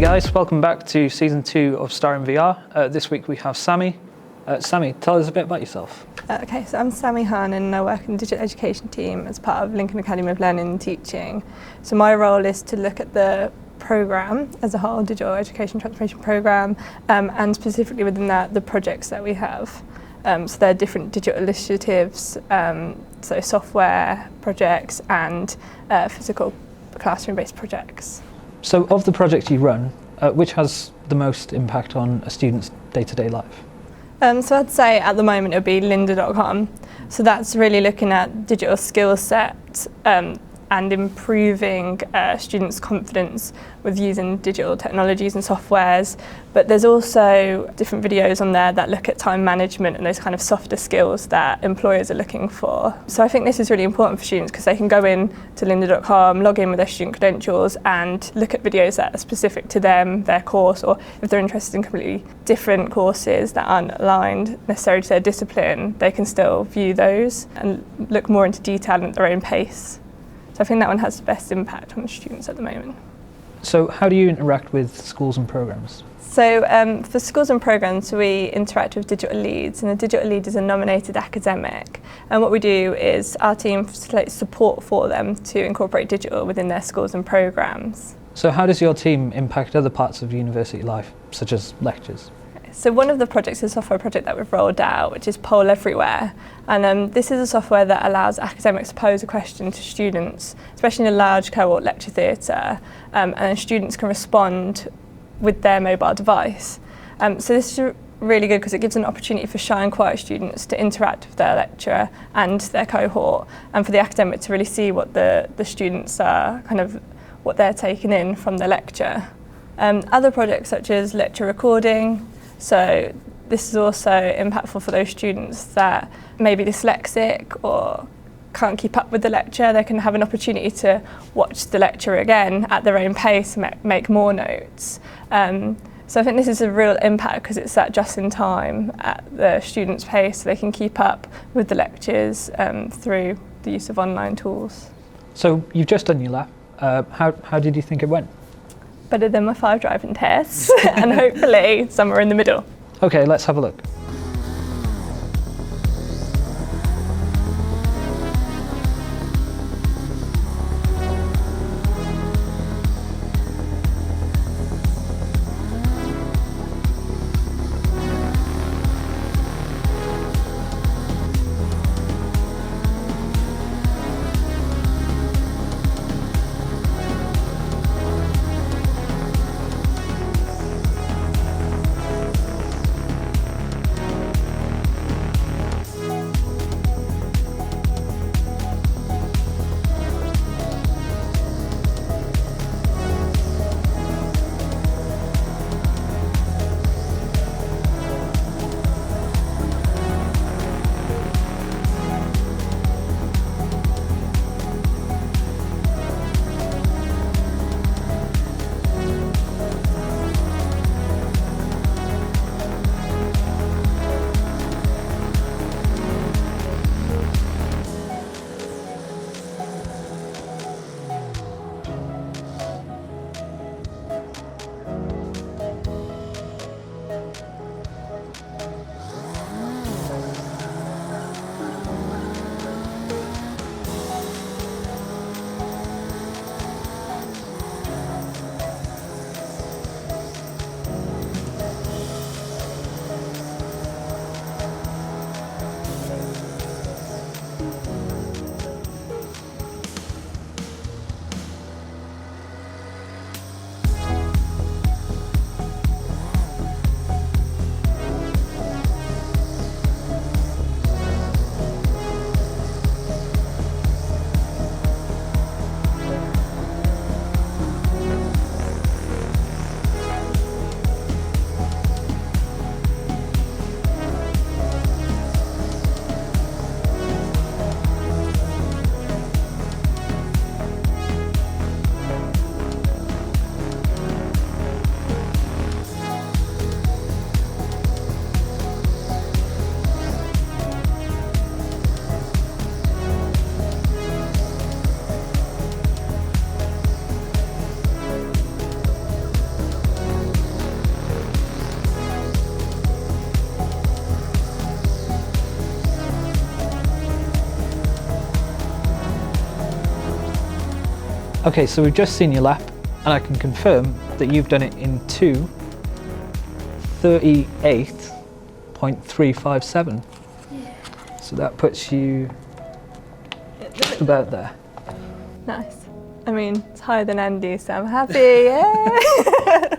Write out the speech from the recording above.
guys, welcome back to season 2 of Star in VR. This week we have Sammie. Sammie, tell us a bit about yourself. Okay, so I'm Sammie Harnin and I work in the digital education team as part of Lincoln Academy of Learning and Teaching. So my role is to look at the programme as a whole, digital education transformation programme, and specifically within that the projects that we have. So there are different digital initiatives, so software projects and physical classroom-based projects. So of the projects you run, which has the most impact on a student's day-to-day life? So I'd say at the moment it would be lynda.com. So that's really looking at digital skill set and improving students' confidence with using digital technologies and softwares. But there's also different videos on there that look at time management and those kind of softer skills that employers are looking for. So I think this is really important for students because they can go in to lynda.com, log in with their student credentials and look at videos that are specific to them, their course, or if they're interested in completely different courses that aren't aligned necessarily to their discipline, they can still view those and look more into detail at their own pace. So I think that one has the best impact on the students at the moment. So how do you interact with schools and programmes? So for schools and programmes we interact with digital leads, and the digital lead is a nominated academic, and what we do is our team facilitates support for them to incorporate digital within their schools and programmes. So how does your team impact other parts of university life, such as lectures? So one of the projects is a software project that we've rolled out, which is Poll Everywhere. And this is a software that allows academics to pose a question to students, especially in a large cohort lecture theatre, and then students can respond with their mobile device. So this is really good because it gives an opportunity for shy and quiet students to interact with their lecturer and their cohort, and for the academic to really see what the students are, kind of what they're taking in from the lecture. Other projects such as lecture recording. So this is also impactful for those students that may be dyslexic or can't keep up with the lecture. They can have an opportunity to watch the lecture again at their own pace and make more notes. So I think this is a real impact because it's that just in time at the students' pace, so they can keep up with the lectures through the use of online tools. So you've just done your lab. How did you think it went? Better than my 5 driving tests and hopefully somewhere in the middle. Okay, let's have a look. Okay, so we've just seen your lap, and I can confirm that you've done it in 2:38.357. Yeah. So that puts you just about there. Nice. I mean, it's higher than Andy, so I'm happy. Yeah.